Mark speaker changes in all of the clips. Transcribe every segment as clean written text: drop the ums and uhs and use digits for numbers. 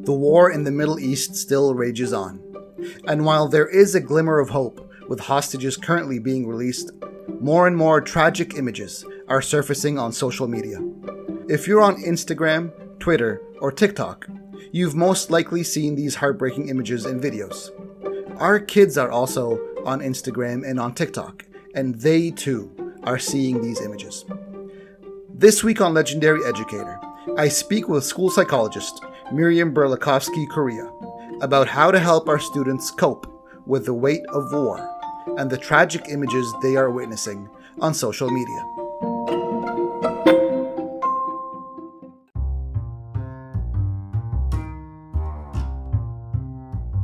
Speaker 1: The war in the Middle East still rages on. And while there is a glimmer of hope with hostages currently being released, more and more tragic images are surfacing on social media. If you're on Instagram, Twitter, or TikTok, you've most likely seen these heartbreaking images and videos. Our kids are also on Instagram and on TikTok, and they too are seeing these images. This week on Legendary Educator, I speak with school psychologist Miriam Burlakovsky Correia about how to help our students cope with the weight of war and the tragic images they are witnessing on social media.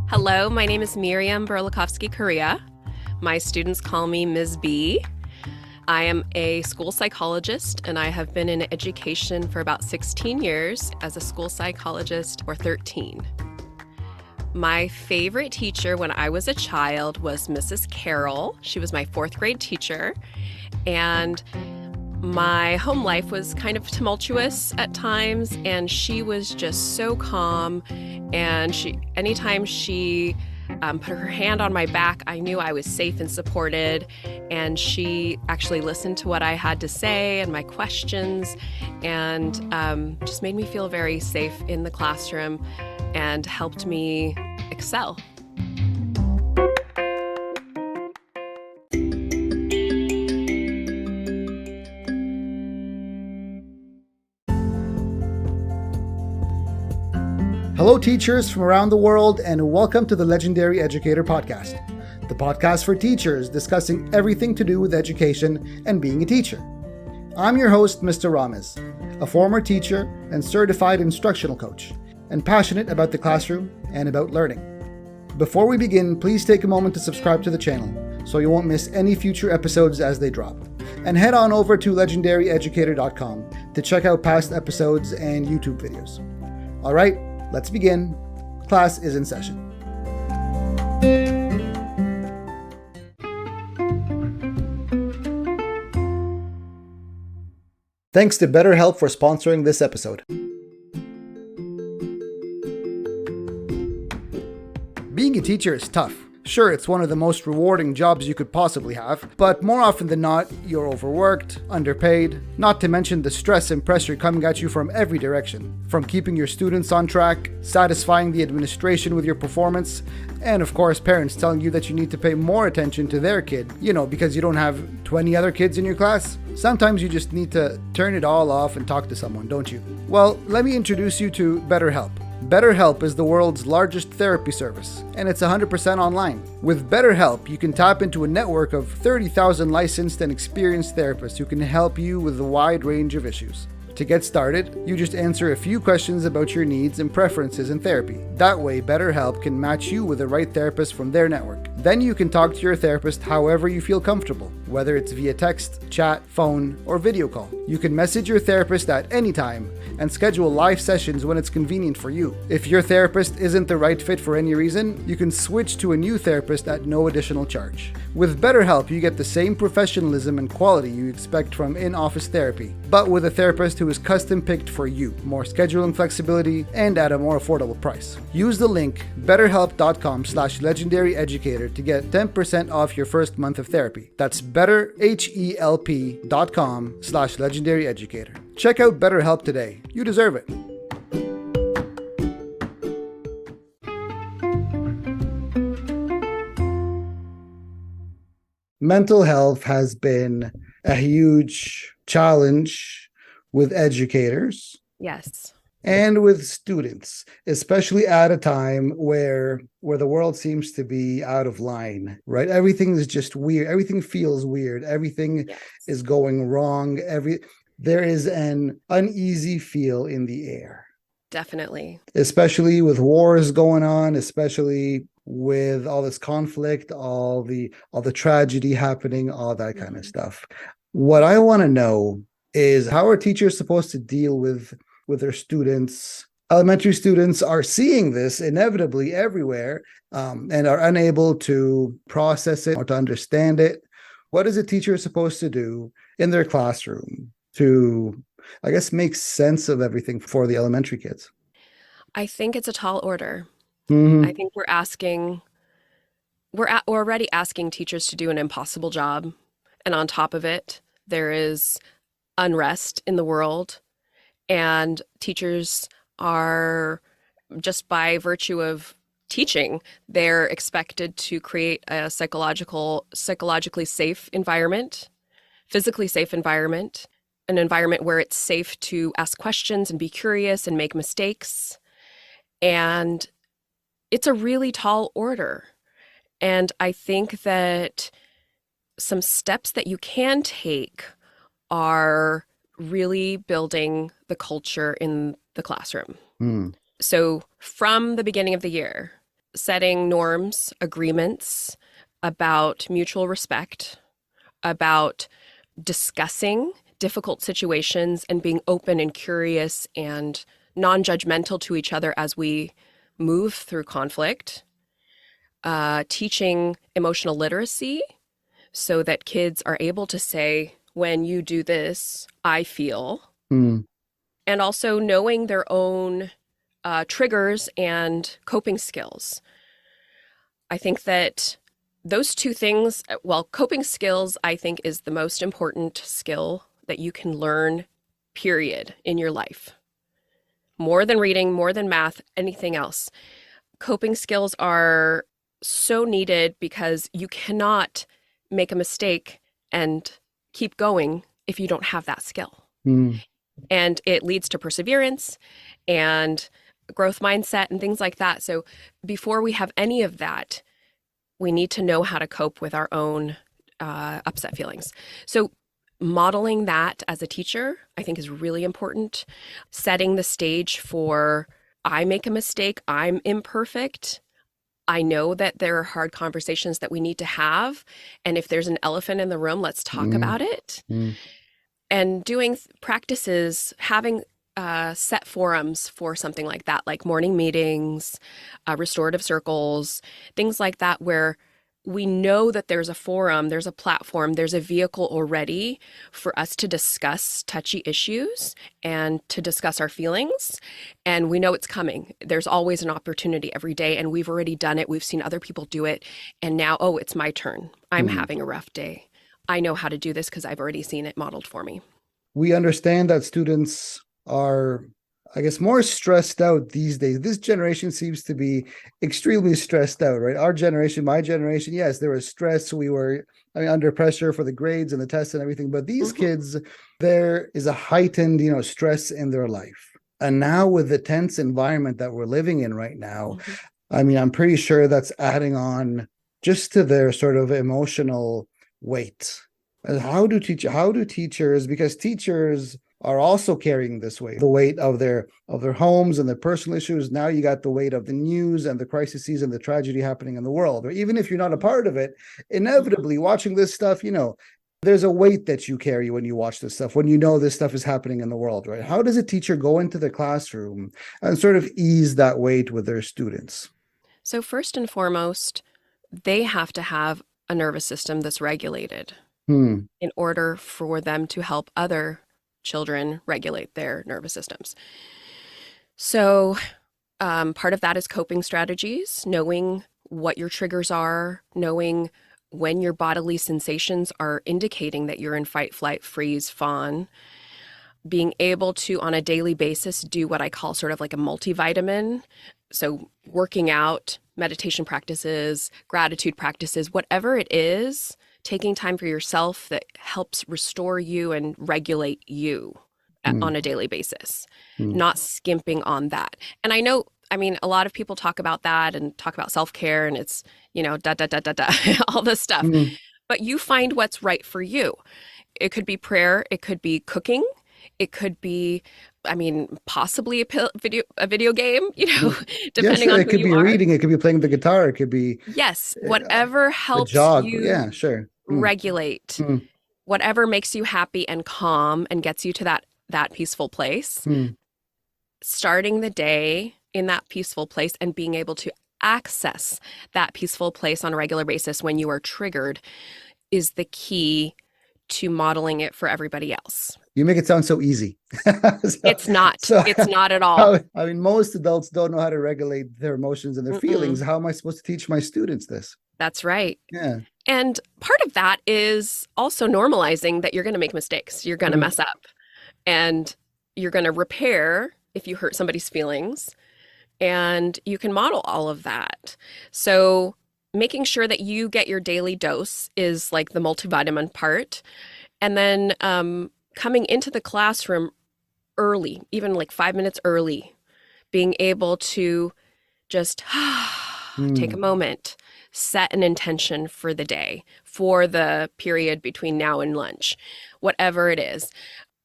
Speaker 2: Hello, my name is Miriam Burlakovsky Correia. My students call me Ms. B. I am a school psychologist, and I have been in education for about 16 years as a school psychologist, or 13. My favorite teacher when I was a child was Mrs. Carroll. She was my fourth grade teacher, and my home life was kind of tumultuous at times, and she was just so calm, and anytime she put her hand on my back, I knew I was safe and supported, and she actually listened to what I had to say and my questions, and just made me feel very safe in the classroom and helped me excel.
Speaker 1: Hello, teachers from around the world, and welcome to the Legendary Educator podcast, the podcast for teachers discussing everything to do with education and being a teacher. I'm your host, Mr. Ramez, a former teacher and certified instructional coach, and passionate about the classroom and about learning. Before we begin, please take a moment to subscribe to the channel so you won't miss any future episodes as they drop. And head on over to legendaryeducator.com to check out past episodes and YouTube videos. All right, let's begin. Class is in session. Thanks to BetterHelp for sponsoring this episode. Being a teacher is tough. Sure, it's one of the most rewarding jobs you could possibly have, but more often than not, you're overworked, underpaid, not to mention the stress and pressure coming at you from every direction, from keeping your students on track, satisfying the administration with your performance, and of course, parents telling you that you need to pay more attention to their kid, because you don't have 20 other kids in your class. Sometimes you just need to turn it all off and talk to someone, don't you? Well, let me introduce you to BetterHelp. BetterHelp is the world's largest therapy service, and it's 100% online. With BetterHelp, you can tap into a network of 30,000 licensed and experienced therapists who can help you with a wide range of issues. To get started, you just answer a few questions about your needs and preferences in therapy. That way, BetterHelp can match you with the right therapist from their network. Then you can talk to your therapist however you feel comfortable, whether it's via text, chat, phone, or video call. You can message your therapist at any time and schedule live sessions when it's convenient for you. If your therapist isn't the right fit for any reason, you can switch to a new therapist at no additional charge. With BetterHelp, you get the same professionalism and quality you expect from in-office therapy, but with a therapist who is custom-picked for you, more scheduling flexibility, and at a more affordable price. Use the link betterhelp.com/legendaryeducator to get 10% off your first month of therapy. That's betterhelp.com/legendaryeducator. Check out BetterHelp today. You deserve it. Mental health has been a huge challenge with educators.
Speaker 2: Yes.
Speaker 1: And with students, especially at a time where the world seems to be out of line, right? Everything is just weird. Everything feels weird. Everything is going wrong. There is an uneasy feel in the air.
Speaker 2: Definitely.
Speaker 1: Especially with wars going on, especially with all this conflict, all the tragedy happening, all that kind of stuff. What I want to know is, how are teachers supposed to deal with their students? Elementary students are seeing this inevitably everywhere, and are unable to process it or to understand it. What is a teacher supposed to do in their classroom to, I guess, make sense of everything for the elementary kids?
Speaker 2: I think it's a tall order. I
Speaker 1: Hmm.
Speaker 2: think we're already asking teachers to do an impossible job. And on top of it, there is unrest in the world. And teachers are, just by virtue of teaching, they're expected to create a psychologically safe environment, physically safe environment, an environment where it's safe to ask questions and be curious and make mistakes. And it's a really tall order. And I think that some steps that you can take are really building the culture in the classroom.
Speaker 1: Mm.
Speaker 2: So, from the beginning of the year, setting norms, agreements about mutual respect, about discussing difficult situations and being open and curious and non-judgmental to each other as we move through conflict, teaching emotional literacy so that kids are able to say, when you do this, I feel,
Speaker 1: Mm.
Speaker 2: and also knowing their own triggers and coping skills. I think that those two things, well, coping skills, I think, is the most important skill that you can learn, period, in your life. More than reading, more than math, anything else. Coping skills are so needed because you cannot make a mistake and keep going if you don't have that skill.
Speaker 1: Mm.
Speaker 2: And it leads to perseverance and growth mindset and things like that. So before we have any of that, we need to know how to cope with our own upset feelings. So modeling that as a teacher, I think, is really important. Setting the stage for, I make a mistake, I'm imperfect. I know that there are hard conversations that we need to have. And if there's an elephant in the room, let's talk
Speaker 1: Mm.
Speaker 2: about it.
Speaker 1: Mm.
Speaker 2: And doing practices, having set forums for something like that, like morning meetings, restorative circles, things like that, where we know that there's a forum, there's a platform, there's a vehicle already for us to discuss touchy issues and to discuss our feelings. And we know it's coming. There's always an opportunity every day, and we've already done it. We've seen other people do it. And now, oh, it's my turn. I'm
Speaker 1: Mm.
Speaker 2: having a rough day. I know how to do this because I've already seen it modeled for me.
Speaker 1: We understand that students are, I guess, more stressed out these days. This generation seems to be extremely stressed out, right? Our generation, my generation, yes, there was stress. We were, under pressure for the grades and the tests and everything. But these
Speaker 2: Mhm.
Speaker 1: kids, there is a heightened, stress in their life. And now with the tense environment that we're living in right now,
Speaker 2: Mhm.
Speaker 1: I'm pretty sure that's adding on just to their sort of emotional weight. How do teachers, because teachers are also carrying this weight, the weight of their homes and their personal issues. Now you got the weight of the news and the crises and the tragedy happening in the world. Or even if you're not a part of it,
Speaker 2: Mhm.
Speaker 1: inevitably watching this stuff, there's a weight that you carry when you watch this stuff, when you know this stuff is happening in the world, right? How does a teacher go into the classroom and sort of ease that weight with their students?
Speaker 2: So, first and foremost, they have to have a nervous system that's regulated
Speaker 1: Hmm.
Speaker 2: in order for them to help other children regulate their nervous systems. So, part of that is coping strategies, knowing what your triggers are, knowing when your bodily sensations are indicating that you're in fight, flight, freeze, fawn, being able to, on a daily basis, do what I call sort of like a multivitamin. So, working out, meditation practices, gratitude practices, whatever it is, taking time for yourself that helps restore you and regulate you
Speaker 1: Hmm.
Speaker 2: on a daily basis,
Speaker 1: Hmm.
Speaker 2: not skimping on that. And I know, I mean, a lot of people talk about that and talk about self-care, and it's, da, da, da, da, da, all this stuff.
Speaker 1: Hmm.
Speaker 2: But you find what's right for you. It could be prayer, it could be cooking, it could be, I mean, possibly a video game,
Speaker 1: Yeah,
Speaker 2: depending
Speaker 1: sure.
Speaker 2: on
Speaker 1: It
Speaker 2: who
Speaker 1: could
Speaker 2: you
Speaker 1: be
Speaker 2: are.
Speaker 1: reading. It could be playing the guitar. It could be
Speaker 2: Yes,
Speaker 1: uh,
Speaker 2: whatever
Speaker 1: a
Speaker 2: helps
Speaker 1: jog.
Speaker 2: you
Speaker 1: Yeah, sure. Mm.
Speaker 2: regulate,
Speaker 1: Mm.
Speaker 2: whatever makes you happy and calm and gets you to that peaceful place,
Speaker 1: Mm.
Speaker 2: starting the day in that peaceful place and being able to access that peaceful place on a regular basis when you are triggered is the key to modeling it for everybody else.
Speaker 1: You make it sound so easy.
Speaker 2: It's not.
Speaker 1: So,
Speaker 2: It's not at all.
Speaker 1: I mean, most adults don't know how to regulate their emotions and their feelings.
Speaker 2: Mm-mm.
Speaker 1: How am I supposed to teach my students this?
Speaker 2: That's right.
Speaker 1: Yeah.
Speaker 2: And part of that is also normalizing that you're going to make mistakes. You're going to
Speaker 1: Mm,
Speaker 2: mess up and you're going to repair if you hurt somebody's feelings. And you can model all of that. So making sure that you get your daily dose is like the multivitamin part. And then coming into the classroom early, even like 5 minutes early, being able to just take a
Speaker 1: mm,
Speaker 2: moment, set an intention for the day, for the period between now and lunch, whatever it is.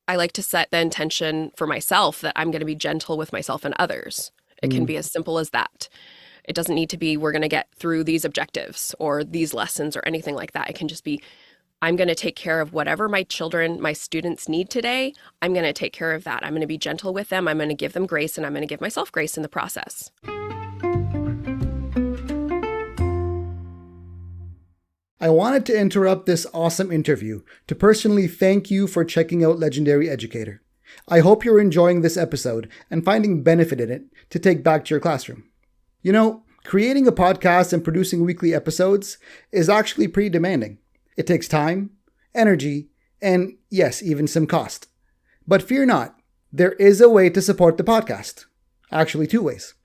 Speaker 2: I like to set the intention for myself that I'm going to be gentle with myself and others. It can
Speaker 1: mm.
Speaker 2: be as simple as that. It doesn't need to be, we're going to get through these objectives or these lessons or anything like that. It can just be, I'm going to take care of whatever my children, my students need today. I'm going to take care of that. I'm going to be gentle with them. I'm going to give them grace, and I'm going to give myself grace in the process.
Speaker 1: I wanted to interrupt this awesome interview to personally thank you for checking out Legendary Educator. I hope you're enjoying this episode and finding benefit in it to take back to your classroom. You know, creating a podcast and producing weekly episodes is actually pretty demanding. It takes time, energy, and yes, even some cost. But fear not, there is a way to support the podcast. Actually, two ways.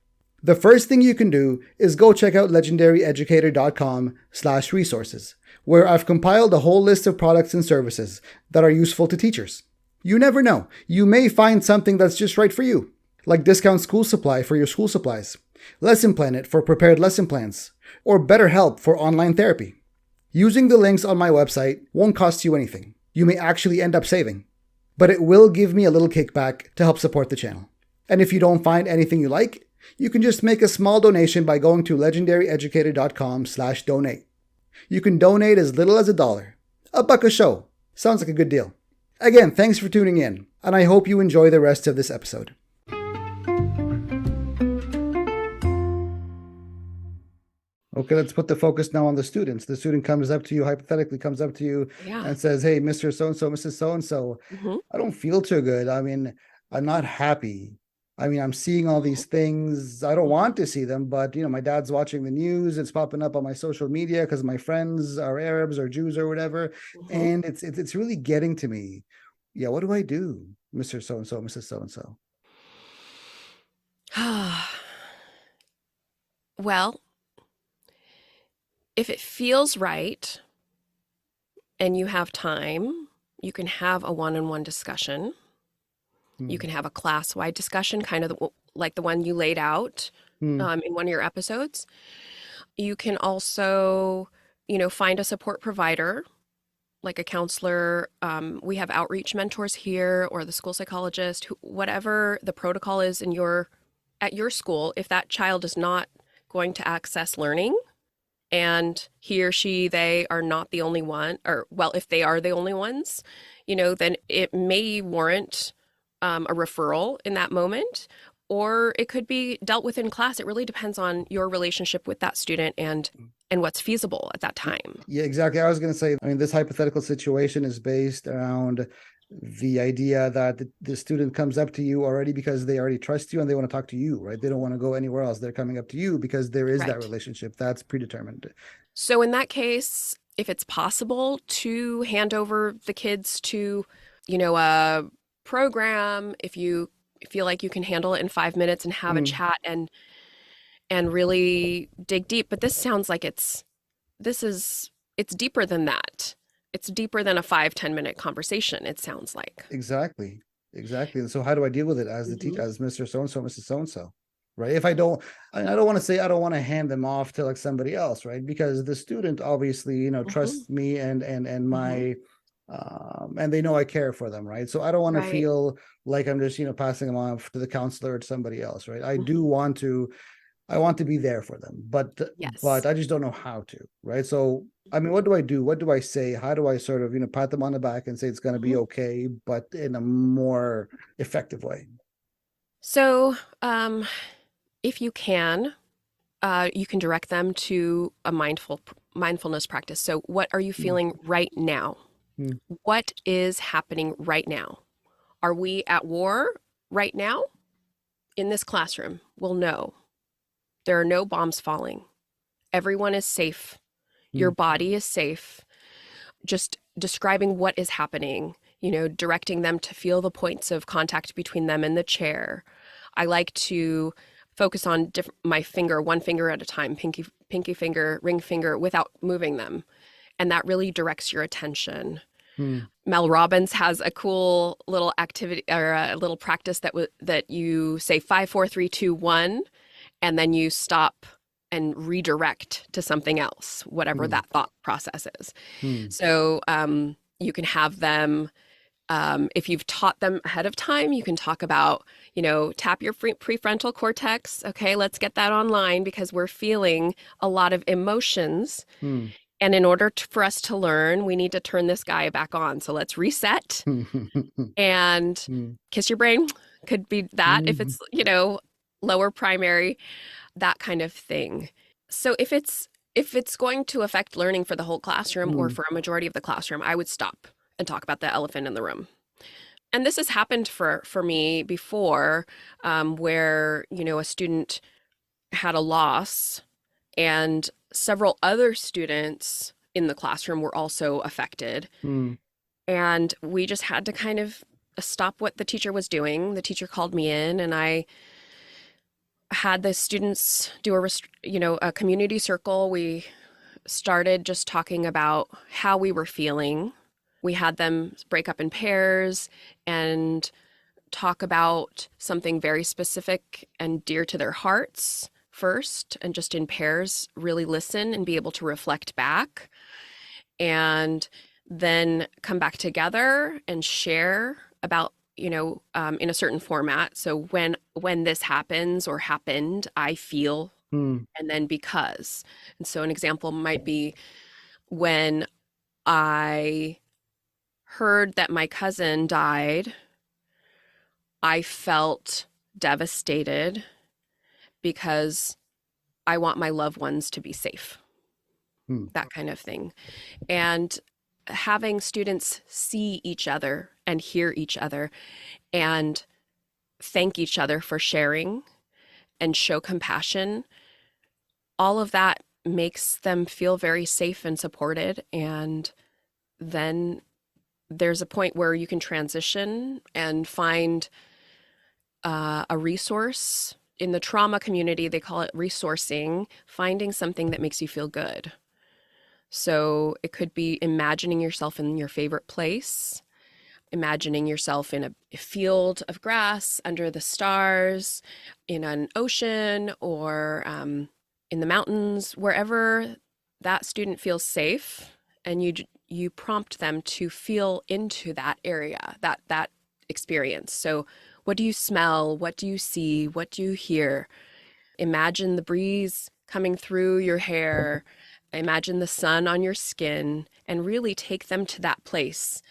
Speaker 1: The first thing you can do is go check out legendaryeducator.com/resources, where I've compiled a whole list of products and services that are useful to teachers. You never know, you may find something that's just right for you, like discount school supply for your school supplies, Lesson Planet for prepared lesson plans, or BetterHelp for online therapy. Using the links on my website won't cost you anything. You may actually end up saving, but it will give me a little kickback to help support the channel. And if you don't find anything you like, you can just make a small donation by going to legendaryeducator.com/donate. You can donate as little as $1. $1 a show. Sounds like a good deal. Again, thanks for tuning in, and I hope you enjoy the rest of this episode. Okay, let's put the focus now on the students. The student comes up to you, hypothetically comes up to you and says, hey, Mr. So-and-so, Mrs. So-and-so, I don't feel too good. I mean, I'm not happy. I mean, I'm seeing all these things. I don't want to see them, but, you know, my dad's watching the news. It's popping up on my social media because my friends are Arabs or Jews or whatever. And it's really getting to me. Yeah, what do I do, Mr. So-and-so, Mrs. So-and-so?
Speaker 2: Well, if it feels right and you have time, you can have a one-on-one discussion. You can have a class-wide discussion, kind of like the one you laid out in one of your episodes. You can also, you know, find a support provider, like a counselor. We have outreach mentors here, or the school psychologist, whatever the protocol is at your school. If that child is not going to access learning, and he or she, they are not the only one, or, well, if they are the only ones, you know, then it may warrant a referral in that moment, or it could be dealt with in class. It really depends on your relationship with that student and what's feasible at that time.
Speaker 1: Yeah, exactly. I was going to say, I mean, this hypothetical situation is based around the idea that the student comes up to you already because they already trust you and they want to talk to you, right? They don't want to go anywhere else. They're coming up to you because there is that relationship that's predetermined. So
Speaker 2: in that case, if it's possible to hand over the kids to, you know, a program, if you feel like you can handle it in 5 minutes and have a chat and really dig deep. But this sounds like it's deeper than that. It's deeper than a 5-10 minute conversation, it sounds like.
Speaker 1: Exactly. And so how do I deal with it as the teacher, as Mr. So-and-so, Mrs. So-and-so, right? If I don't want to hand them off to like somebody else, right? Because the student obviously, you know, trusts me and my and they know I care for them, right? So I don't want to feel like I'm just, you know, passing them off to the counselor or to somebody else, right? I want to be there for them, but I just don't know how to, right? So, I mean, what do I do? What do I say? How do I sort of, you know, pat them on the back and say it's going to be okay, but in a more effective way?
Speaker 2: So, if you can direct them to a mindfulness practice. So what are you feeling right now? What is happening right now? Are we at war right now in this classroom? Well, no. There are no bombs falling. Everyone is safe. Your body is safe. Just describing what is happening, directing them to feel the points of contact between them and the chair. I like to focus on my finger, one finger at a time, pinky finger, ring finger, without moving them. And that really directs your attention. Mel Robbins has a cool little activity or a little practice that you say 5, 4, 3, 2, 1, and then you stop and redirect to something else, whatever that thought process is. So you can have them, if you've taught them ahead of time, you can talk about, tap your prefrontal cortex. Okay, let's get that online because we're feeling a lot of emotions. And in order for us to learn, we need to turn this guy back on. So let's reset and kiss your brain. Could be that if it's, lower primary, that kind of thing. So if it's going to affect learning for the whole classroom or for a majority of the classroom, I would stop and talk about the elephant in the room. And this has happened for me before, where, a student had a loss and several other students in the classroom were also affected. And we just had to kind of stop what the teacher was doing. The teacher called me in and I had the students do a community circle. We started just talking about how we were feeling. We had them break up in pairs and talk about something very specific and dear to their hearts first, and just in pairs really listen and be able to reflect back, and then come back together and share about, in a certain format. So when this happens or happened, I feel, and then because. And so an example might be when I heard that my cousin died, I felt devastated because I want my loved ones to be safe, that kind of thing. And having students see each other and hear each other and thank each other for sharing and show compassion, all of that makes them feel very safe and supported. And then there's a point where you can transition and find a resource. In the trauma community, they call it resourcing, finding something that makes you feel good. So it could be imagining yourself in your favorite place, imagining yourself in a field of grass under the stars, in an ocean, or in the mountains, wherever that student feels safe, and you prompt them to feel into that area, that experience. So what do you smell? What do you see? What do you hear? Imagine the breeze coming through your hair. Imagine the sun on your skin, and really take them to that place.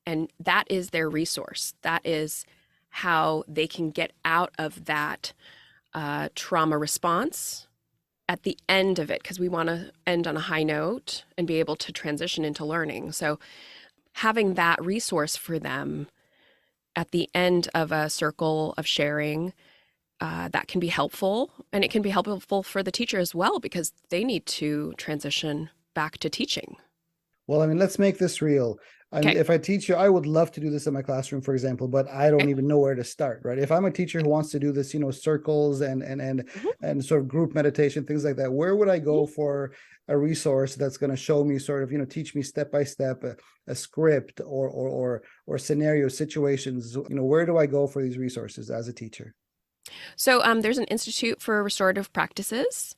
Speaker 2: And that is their resource. That is how they can get out of that trauma response at the end of it, because we want to end on a high note and be able to transition into learning. So having that resource for them at the end of a circle of sharing, that can be helpful. And it can be helpful for the teacher as well, because they need to transition back to teaching.
Speaker 1: Well, I mean, let's make this real. I mean, if I teach you, I would love to do this in my classroom, for example, but I don't even know where to start, right? If I'm a teacher who wants to do this, circles and sort of group meditation, things like that, where would I go for a resource that's going to show me sort of, teach me step by step a script or scenario situations? Where do I go for these resources as a teacher?
Speaker 2: So there's an Institute for Restorative Practices,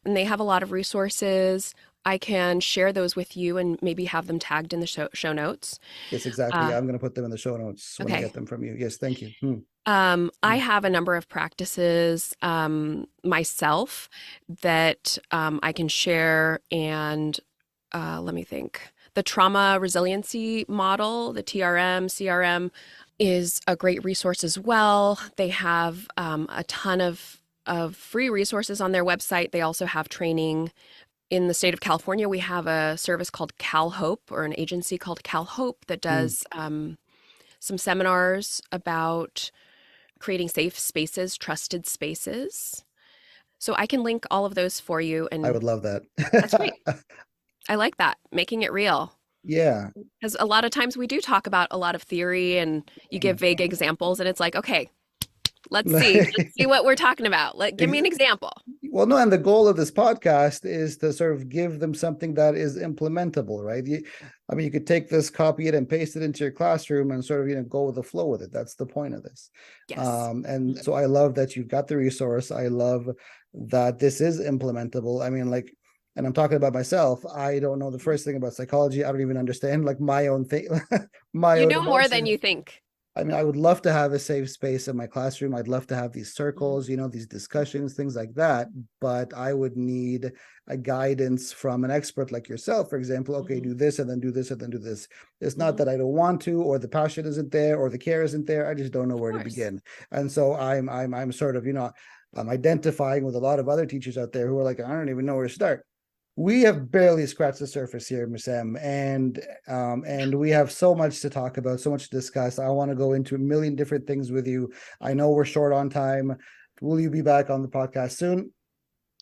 Speaker 2: and they have a lot of resources. I can share those with you and maybe have them tagged in the show notes.
Speaker 1: Yes, exactly. I'm going to put them in the show notes when I get them from you. Yes, thank you.
Speaker 2: I have a number of practices myself that I can share, and let me think. The Trauma Resiliency Model, the TRM, CRM, is a great resource as well. They have a ton of free resources on their website. They also have training. In the state of California, we have a service called CalHope, or an agency called CalHope, that does some seminars about creating safe spaces, trusted spaces. So I can link all of those for you. And
Speaker 1: I would love that.
Speaker 2: that's great. I like that, making it real.
Speaker 1: Yeah.
Speaker 2: Because a lot of times we do talk about a lot of theory and you give vague examples and it's like, okay, let's see what we're talking about. Give me an example.
Speaker 1: Well, no, and the goal of this podcast is to sort of give them something that is implementable, right? You could take this, copy it, and paste it into your classroom and sort of, go with the flow with it. That's the point of this.
Speaker 2: Yes.
Speaker 1: And so I love that you've got the resource. I love that this is implementable. And I'm talking about myself. I don't know the first thing about psychology. I don't even understand my own thing.
Speaker 2: You know more than you think.
Speaker 1: I would love to have a safe space in my classroom. I'd love to have these circles, these discussions, things like that. But I would need a guidance from an expert like yourself, for example. Okay, do this and then do this and then do this. It's not that I don't want to, or the passion isn't there, or the care isn't there. I just don't know where to begin. And so I'm sort of, I'm identifying with a lot of other teachers out there who are like, I don't even know where to start. We have barely scratched the surface here, Ms. M, and we have so much to talk about, so much to discuss. I want to go into a million different things with you. I know we're short on time. Will you be back on the podcast soon?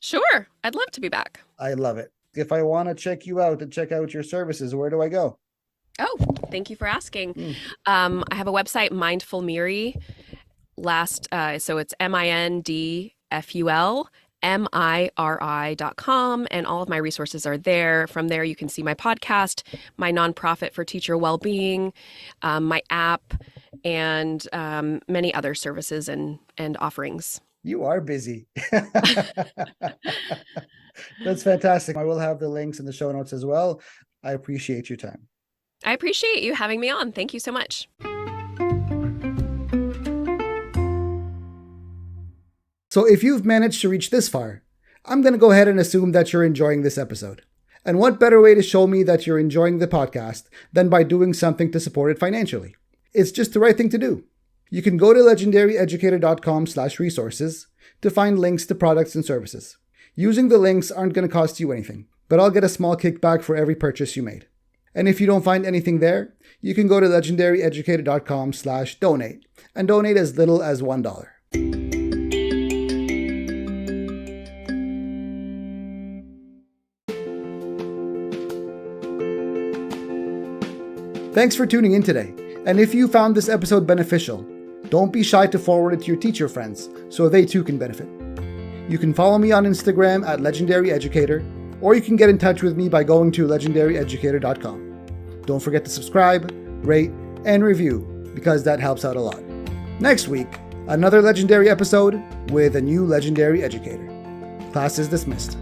Speaker 2: Sure. I'd love to be back.
Speaker 1: I love it. If I want to check you out and check out your services, where do I go?
Speaker 2: Oh, thank you for asking. I have a website, Mindful Miri. So it's MINDFUL. MIRI.com, and all of my resources are there. From there, you can see my podcast, my nonprofit for teacher well-being, my app, and many other services and offerings.
Speaker 1: You are busy. That's fantastic. I will have the links in the show notes as well. I appreciate your time.
Speaker 2: I appreciate you having me on. Thank you so much.
Speaker 1: So if you've managed to reach this far, I'm going to go ahead and assume that you're enjoying this episode. And what better way to show me that you're enjoying the podcast than by doing something to support it financially? It's just the right thing to do. You can go to legendaryeducator.com/resources to find links to products and services. Using the links aren't going to cost you anything, but I'll get a small kickback for every purchase you made. And if you don't find anything there, you can go to legendaryeducator.com/donate and donate as little as $1. Thanks for tuning in today. And if you found this episode beneficial, don't be shy to forward it to your teacher friends so they too can benefit. You can follow me on Instagram at Legendary Educator, or you can get in touch with me by going to legendaryeducator.com. Don't forget to subscribe, rate, and review because that helps out a lot. Next week, another legendary episode with a new legendary educator. Class is dismissed.